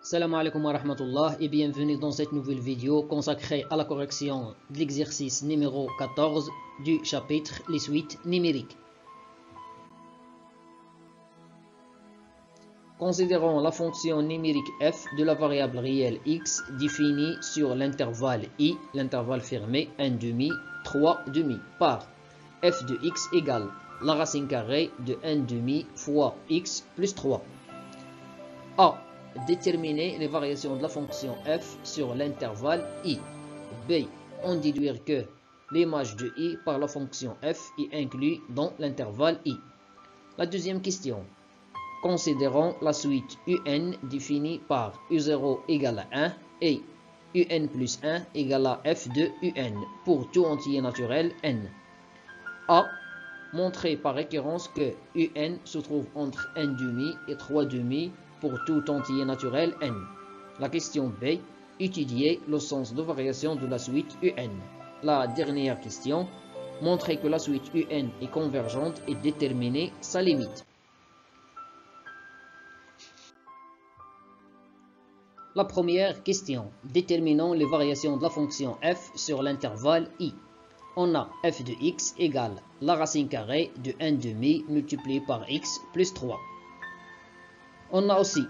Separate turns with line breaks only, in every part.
Salam alaikum wa rahmatullah et bienvenue dans cette nouvelle vidéo consacrée à la correction de l'exercice numéro 14 du chapitre Les suites numériques. Considérons la fonction numérique f de la variable réelle x définie sur l'intervalle i, l'intervalle fermé 1/2, 3/2 par f de x égale la racine carrée de 1/2 fois x plus 3. A. Déterminer les variations de la fonction f sur l'intervalle i. B. En déduire que l'image de i par la fonction f est inclue dans l'intervalle i. La deuxième question. Considérons la suite un définie par u0 égale à 1 et un plus 1 égale à f de un pour tout entier naturel n. A. Montrer par récurrence que un se trouve entre 1/2 et 3/2 pour tout entier naturel n. La question B. Étudier le sens de variation de la suite un. La dernière question. Montrer que la suite un est convergente et déterminer sa limite. La première question. Déterminons les variations de la fonction f sur l'intervalle i. On a f de x égale la racine carrée de 1/2 multiplié par x plus 3. On a aussi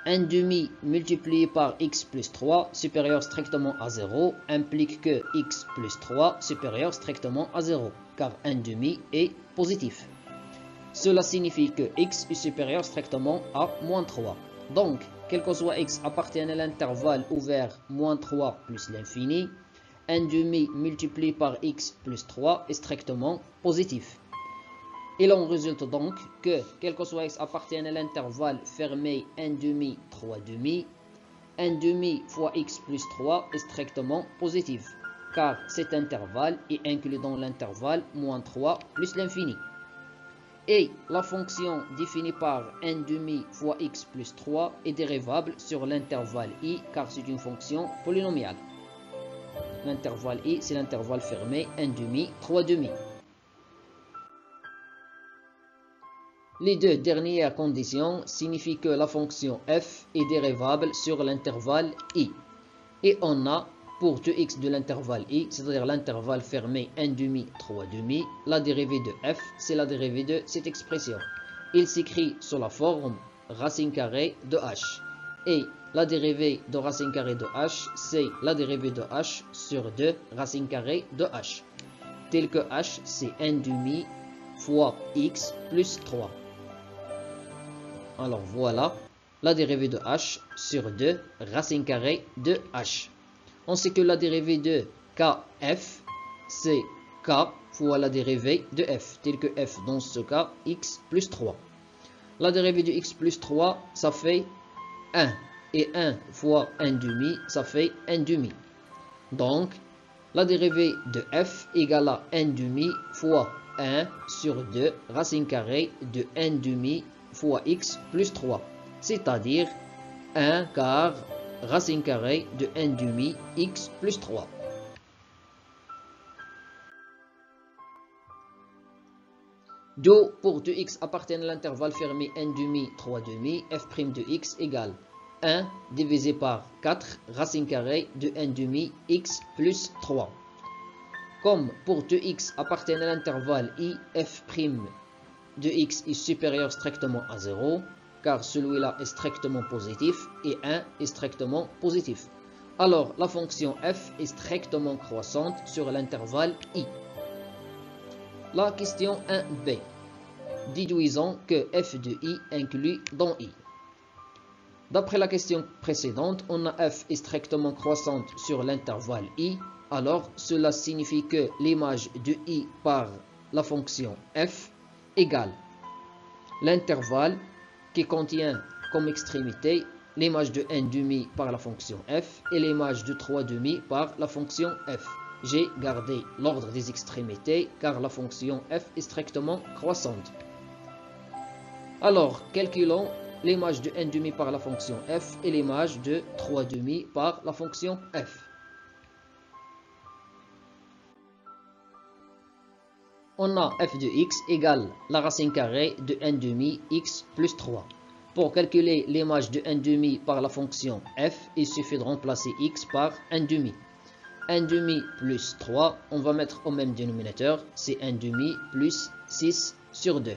1/2 multiplié par x plus 3 supérieur strictement à 0 implique que x plus 3 supérieur strictement à 0 car 1/2 est positif. Cela signifie que x est supérieur strictement à moins 3. Donc, quel que soit x appartienne à l'intervalle ouvert moins 3 plus l'infini, 1/2 multiplié par x plus 3 est strictement positif. Il en résulte donc que, quel que soit x appartienne à l'intervalle fermé 1/2, 3/2, 1/2 fois x plus 3 est strictement positif, car cet intervalle est inclus dans l'intervalle moins 3 plus l'infini. Et la fonction définie par 1/2 fois x plus 3 est dérivable sur l'intervalle i, car c'est une fonction polynomiale. L'intervalle i, c'est l'intervalle fermé 1/2, 3/2. Les deux dernières conditions signifient que la fonction f est dérivable sur l'intervalle i. Et on a, pour tout x de l'intervalle i, c'est-à-dire l'intervalle fermé 1/2, 3/2, la dérivée de f, c'est la dérivée de cette expression. Il s'écrit sous la forme racine carrée de h. Et la dérivée de racine carrée de h, c'est la dérivée de h sur 2 racine carrée de h. Tel que h, c'est 1/2 fois x plus 3. Alors voilà la dérivée de h sur 2 racine carrée de h. On sait que la dérivée de kf, c'est k fois la dérivée de f, tel que f dans ce cas, x plus 3. La dérivée de x plus 3, ça fait 1. Et 1 fois 1/2, ça fait 1/2. Donc, la dérivée de f égale à 1/2 fois 1 sur 2 racine carrée de 1/2 fois x plus 3, c'est-à-dire 1 quart racine carrée de 1/2 x plus 3. Do pour 2x appartiennent à l'intervalle fermé 1/2, 3/2, f' de x égale 1 divisé par 4 racine carrée de 1/2 x plus 3. Comme pour 2x appartiennent à l'intervalle i, f' de x est supérieur strictement à 0, car celui-là est strictement positif et 1 est strictement positif. Alors, la fonction f est strictement croissante sur l'intervalle i. La question 1b. Déduisons que f de i inclus dans i. D'après la question précédente, on a f est strictement croissante sur l'intervalle i, alors cela signifie que l'image de i par la fonction f égale l'intervalle qui contient comme extrémité l'image de 1/2 par la fonction f et l'image de 3/2 par la fonction f. J'ai gardé l'ordre des extrémités car la fonction f est strictement croissante. Alors, calculons l'image de 1/2 par la fonction f et l'image de 3/2 par la fonction f. On a f de x égale la racine carrée de 1/2 x plus 3. Pour calculer l'image de 1/2 par la fonction f, il suffit de remplacer x par 1/2. 1/2 plus 3, on va mettre au même dénominateur, c'est 1/2 plus 6 sur 2.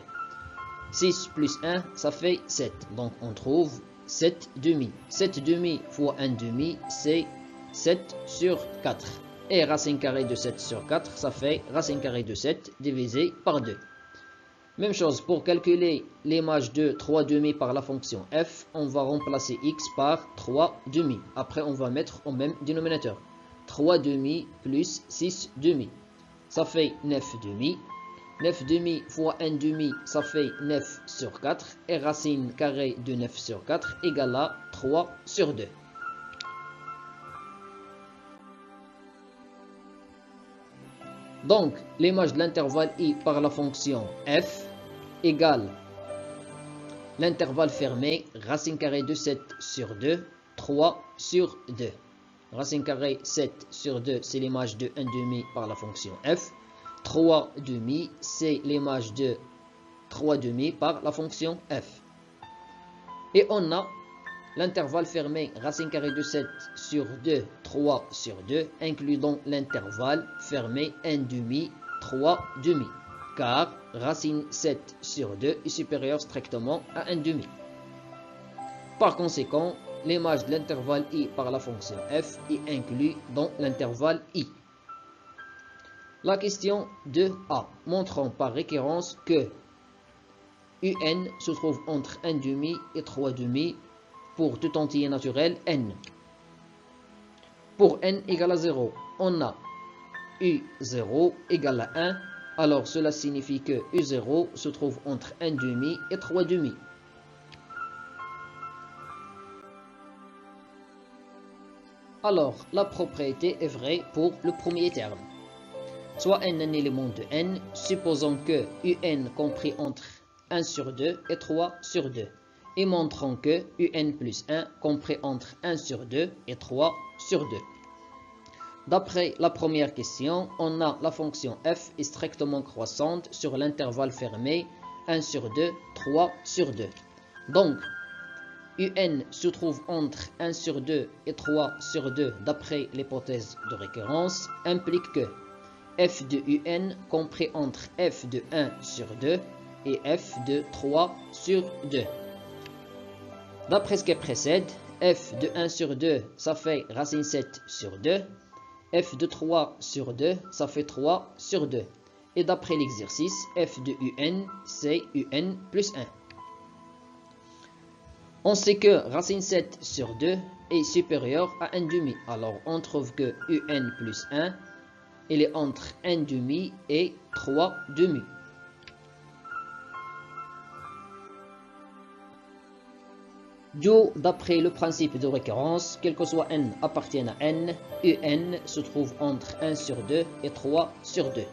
6 plus 1, ça fait 7. Donc on trouve 7/2. 7/2 fois 1/2, c'est 7 sur 4. Et racine carrée de 7 sur 4, ça fait racine carrée de 7 divisé par 2. Même chose, pour calculer l'image de 3/2 par la fonction f, on va remplacer x par 3/2. Après, on va mettre au même dénominateur. 3/2 plus 6/2. Ça fait 9/2. 9/2 fois 1/2, ça fait 9 sur 4. Et racine carrée de 9 sur 4 égale à 3 sur 2. Donc, l'image de l'intervalle i par la fonction f égale l'intervalle fermé, racine carrée de 7 sur 2, 3 sur 2. Racine carrée 7 sur 2, c'est l'image de 1/2 par la fonction f. 3/2, c'est l'image de 3/2 par la fonction f. Et on a l'intervalle fermé, racine carrée de 7 sur 2, 3 sur 2, incluant l'intervalle fermé 1/2, 3/2. Car racine 7 sur 2 est supérieure strictement à 1/2. Par conséquent, l'image de l'intervalle i par la fonction f est inclue dans l'intervalle i. La question 2a, montrant par récurrence que un se trouve entre 1/2 et 3/2 pour tout entier naturel n. Pour n égale à 0, on a u0 égale à 1. Alors, cela signifie que U0 se trouve entre 1/2 et 3/2. Alors, la propriété est vraie pour le premier terme. Soit n un élément de n, supposons que un compris entre 1 sur 2 et 3 sur 2. Et montrons que un plus 1 compris entre 1 sur 2 et 3 sur 2. D'après la première question, on a la fonction f est strictement croissante sur l'intervalle fermé 1 sur 2, 3 sur 2. Donc, un se trouve entre 1 sur 2 et 3 sur 2 d'après l'hypothèse de récurrence, implique que f de un compris entre f de 1 sur 2 et f de 3 sur 2. D'après ce qui précède, f de 1 sur 2, ça fait racine 7 sur 2. F de 3 sur 2, ça fait 3 sur 2. Et d'après l'exercice, f de un, c'est un plus 1. On sait que racine 7 sur 2 est supérieure à 1/2. Alors, on trouve que un plus 1, il est entre 1/2 et 3/2. D'après le principe de récurrence, quel que soit n appartienne à n, un se trouve entre 1 sur 2 et 3 sur 2.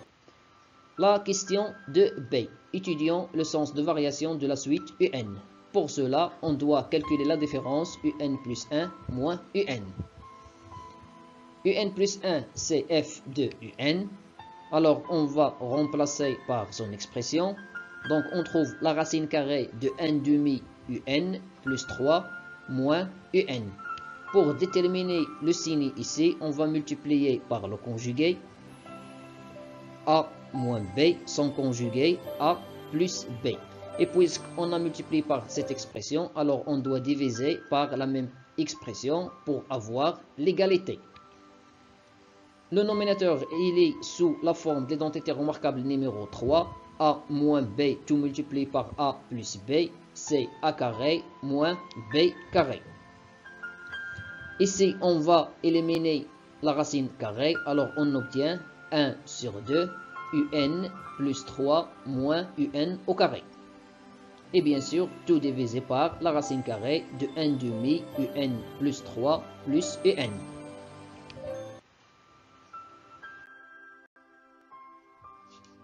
La question de B. Étudions le sens de variation de la suite un. Pour cela, on doit calculer la différence un plus 1 moins un. Un plus 1, c'est f de un. Alors, on va remplacer par son expression. Donc, on trouve la racine carrée de 1/2 un plus 3 moins un. Pour déterminer le signe ici, on va multiplier par le conjugué. A moins B, son conjugué A plus B. Et puisqu'on a multiplié par cette expression, alors on doit diviser par la même expression pour avoir l'égalité. Le nominateur, il est sous la forme d'identité remarquable numéro 3. A moins B, tout multiplié par A plus B, c'est A carré moins B carré. Ici, on va éliminer la racine carrée, alors on obtient 1 sur 2, un plus 3 moins un au carré. Et bien sûr, tout divisé par la racine carrée de 1/2 un plus 3 plus un.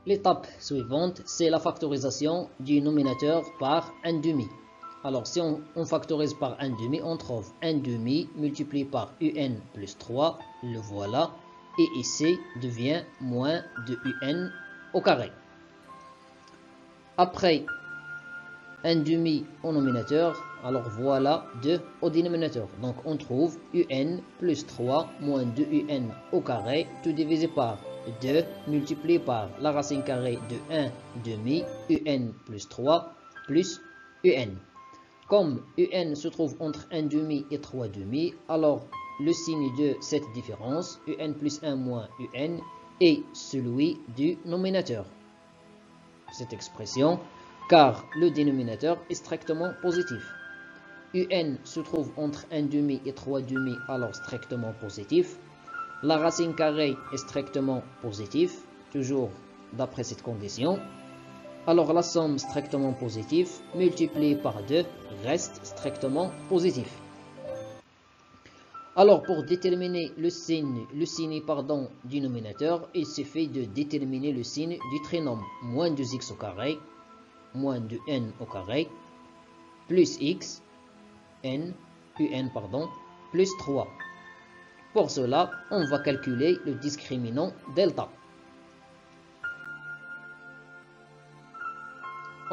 L'étape suivante, c'est la factorisation du nominateur par 1/2. Alors, si on factorise par 1/2, on trouve 1/2 multiplié par un plus 3, le voilà, et ici devient moins de un au carré. Après 1 demi au nominateur, alors voilà 2 au dénominateur. Donc on trouve un plus 3 moins 2un au carré, tout divisé par 2 multiplié par la racine carrée de 1 demi, un plus 3 plus un. Comme un se trouve entre 1 demi et 3 demi, alors le signe de cette différence, un plus 1 moins un, est celui du nominateur. Cette expression, car le dénominateur est strictement positif. Un se trouve entre 1 demi et 3 demi, alors strictement positif. La racine carrée est strictement positive, toujours d'après cette condition. Alors la somme strictement positive multipliée par 2 reste strictement positif. Alors pour déterminer le signe du nominateur, il suffit de déterminer le signe du trinôme moins 2x au carré, moins 2n au carré, plus x, un, plus 3. Pour cela, on va calculer le discriminant delta.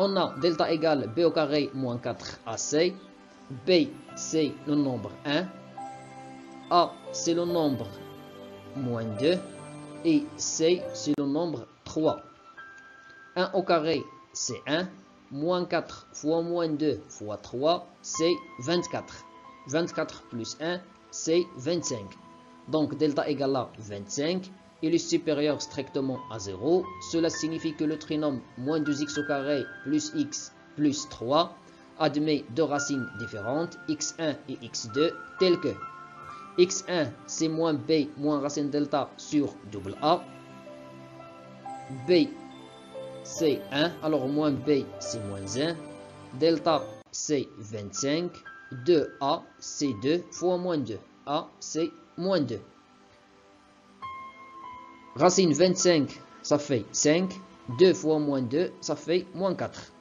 On a delta égale b au carré moins 4ac. B, c'est le nombre 1. A, c'est le nombre moins 2. Et C, c'est le nombre 3. 1 au carré, c'est 1. Moins 4 fois moins 2 fois 3, c'est 24. 24 plus 1, c'est 25. Donc delta égale à 25. Il est supérieur strictement à 0. Cela signifie que le trinôme moins 2x au carré plus x plus 3 admet deux racines différentes, x1 et x2, telles que x1 c'est moins b moins racine delta sur double a. B c'est 1, alors moins b c'est moins 1. Delta c'est 25. 2a c'est 2 fois moins 2. A c'est moins 2. Racine 25, ça fait 5. 2 fois moins 2, ça fait moins 4.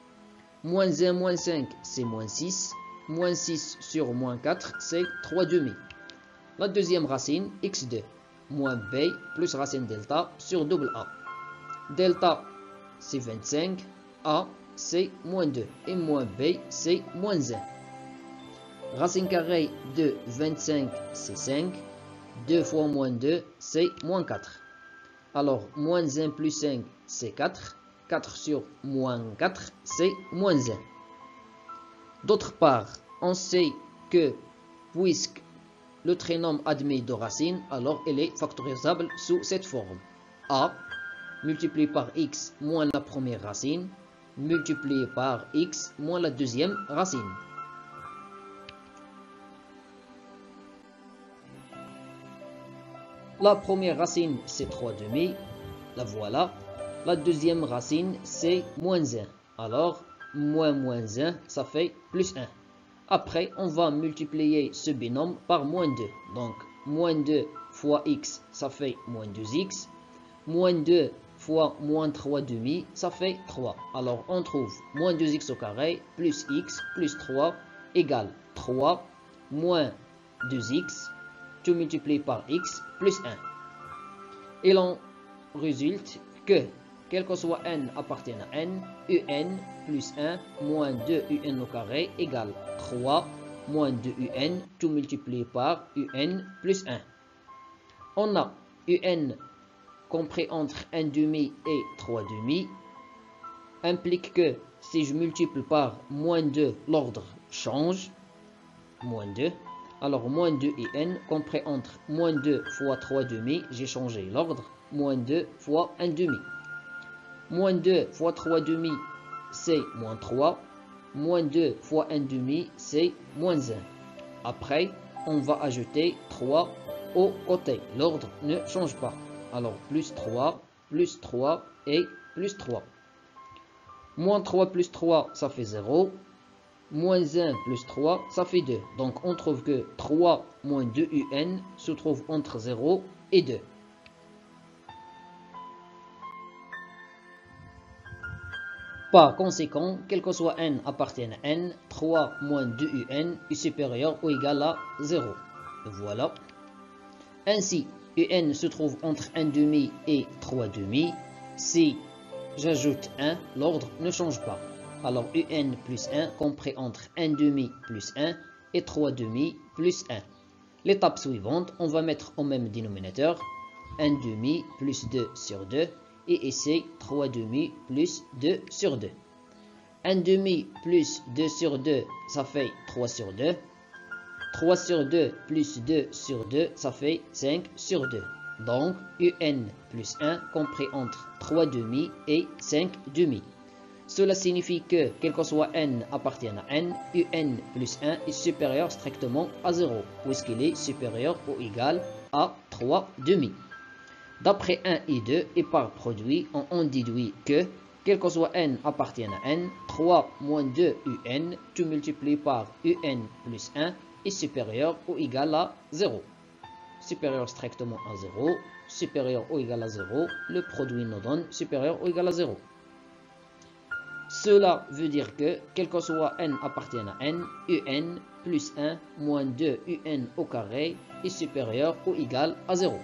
Moins 1, moins 5, c'est moins 6. Moins 6 sur moins 4, c'est 3 demi. La deuxième racine, x2. Moins b plus racine delta sur double a. Delta, c'est 25. A, c'est moins 2. Et moins b, c'est moins 1. Racine carrée de 25, c'est 5. 2 fois moins 2, c'est moins 4. Alors, moins 1 plus 5, c'est 4. 4 sur moins 4, c'est moins 1. D'autre part, on sait que puisque le trinôme admet deux racines, alors il est factorisable sous cette forme. A multiplié par x moins la première racine, multiplié par x moins la deuxième racine. La première racine, c'est 3 demi. La voilà. La deuxième racine, c'est moins 1. Alors, moins 1, ça fait plus 1. Après, on va multiplier ce binôme par moins 2. Donc, moins 2 fois x, ça fait moins 2x. Moins 2 fois moins 3 demi, ça fait 3. Alors, on trouve moins 2x au carré plus x plus 3 égale 3 moins 2x. Tout multiplié par x plus 1. Et l'on résulte que, quel que soit n appartienne à n, un plus 1 moins 2 un au carré égale 3 moins 2 un, tout multiplié par un plus 1. On a un compris entre 1 demi et 3 demi, implique que si je multiplie par moins 2, l'ordre change, moins 2. Alors, moins 2 et n, compris entre moins 2 fois 3 demi, j'ai changé l'ordre, moins 2 fois 1 demi. Moins 2 fois 3 demi, c'est moins 3. Moins 2 fois 1 demi, c'est moins 1. Après, on va ajouter 3 au côté. L'ordre ne change pas. Alors, plus 3 et plus 3. Moins 3 plus 3, ça fait 0. Moins 1 plus 3, ça fait 2. Donc, on trouve que 3 moins 2 un se trouve entre 0 et 2. Par conséquent, quel que soit n appartienne à n, 3 moins 2 un est supérieur ou égal à 0. Voilà. Ainsi, un se trouve entre 1 demi et 3 demi. Si j'ajoute 1, l'ordre ne change pas. Alors un plus 1 compris entre 1 demi plus 1 et 3 demi plus 1. L'étape suivante, on va mettre au même dénominateur 1 demi plus 2 sur 2 et ici 3 demi plus 2 sur 2. 1 demi plus 2 sur 2, ça fait 3 sur 2. 3 sur 2 plus 2 sur 2, ça fait 5 sur 2. Donc, un plus 1 compris entre 3 demi et 5 demi. Cela signifie que, quel que soit n appartienne à n, un plus 1 est supérieur strictement à 0, puisqu'il est supérieur ou égal à 3 demi. D'après 1 et 2, et par produit, on déduit que, quel que soit n appartienne à n, 3 moins 2 un, tu multiplies par un plus 1, est supérieur ou égal à 0. Supérieur strictement à 0, supérieur ou égal à 0, le produit nous donne supérieur ou égal à 0. Cela veut dire que, quel que soit n appartienne à n, un plus 1 moins 2 un au carré est supérieur ou égal à 0.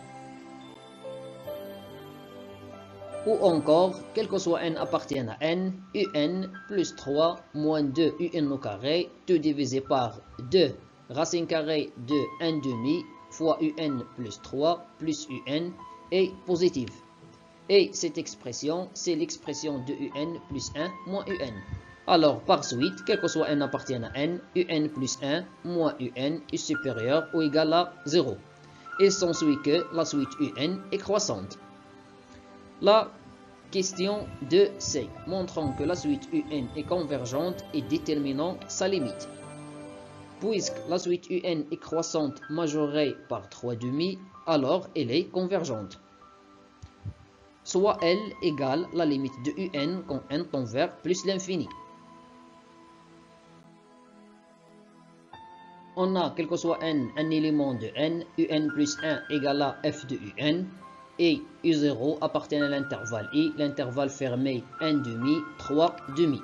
Ou encore, quel que soit n appartienne à n, un plus 3 moins 2 un au carré, tout divisé par 2 racine carrée de 1 demi fois un plus 3 plus un est positive. Et cette expression, c'est l'expression de un plus 1 moins un. Alors, par suite, quel que soit n appartienne à n, un plus 1 moins un est supérieur ou égal à 0. Il s'ensuit que la suite un est croissante. La question 2c, montrant que la suite un est convergente et déterminant sa limite. Puisque la suite un est croissante majorée par 3 demi, alors elle est convergente. Soit L égale la limite de un quand n tend vers plus l'infini. On a, quel que soit n, un élément de n, un plus 1 égale à f de un, et u0 appartient à l'intervalle i, l'intervalle fermé 1 demi, 3 demi.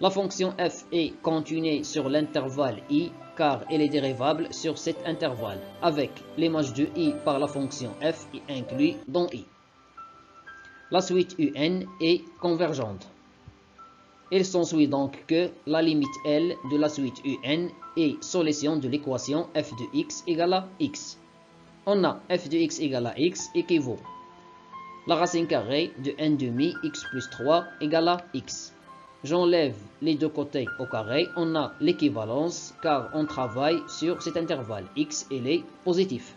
La fonction f est continue sur l'intervalle i, car elle est dérivable sur cet intervalle, avec l'image de i par la fonction f est inclus dans i. La suite un est convergente. Il s'ensuit donc que la limite L de la suite un est solution de l'équation f de x égale à x. On a f de x égale à x équivaut la racine carrée de 1 demi x plus 3 égale à x. J'enlève les deux côtés au carré, on a l'équivalence car on travaille sur cet intervalle x et est positif.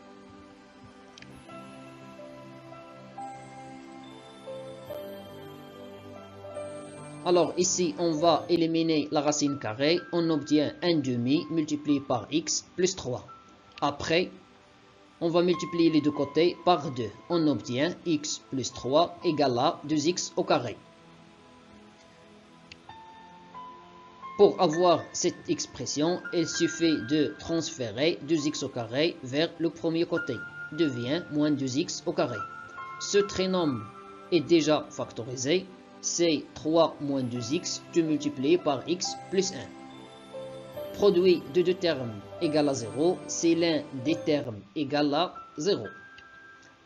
Alors ici, on va éliminer la racine carrée. On obtient 1 demi multiplié par x plus 3. Après, on va multiplier les deux côtés par 2. On obtient x plus 3 égale à 2x au carré. Pour avoir cette expression, il suffit de transférer 2x au carré vers le premier côté. Devient moins 2x au carré. Ce trinôme est déjà factorisé. C'est 3 moins 2x multiplié par x plus 1. Produit de deux termes égal à 0, c'est l'un des termes égal à 0.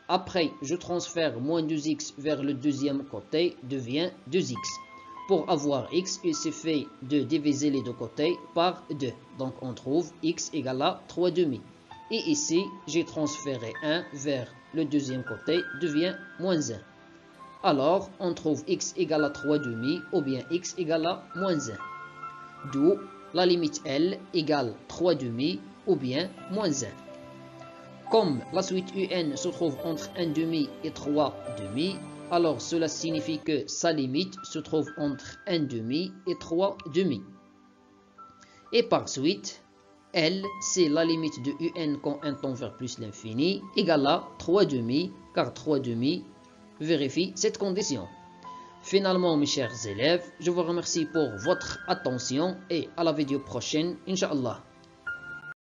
Après, je transfère moins 2x vers le deuxième côté, devient 2x. Pour avoir x, il suffit de diviser les deux côtés par 2. Donc on trouve x égale à 3 demi. Et ici, j'ai transféré 1 vers le deuxième côté, devient moins 1. Alors, on trouve x égale à 3 demi ou bien x égale à moins 1. D'où la limite L égale 3 demi ou bien moins 1. Comme la suite un se trouve entre 1 demi et 3 demi, alors cela signifie que sa limite se trouve entre 1 demi et 3 demi. Et par suite, L, c'est la limite de un quand n tend vers plus l'infini, égale à 3 demi, car 3 demi vérifie cette condition. Finalement, mes chers élèves, je vous remercie pour votre attention et à la vidéo prochaine, Inch'Allah.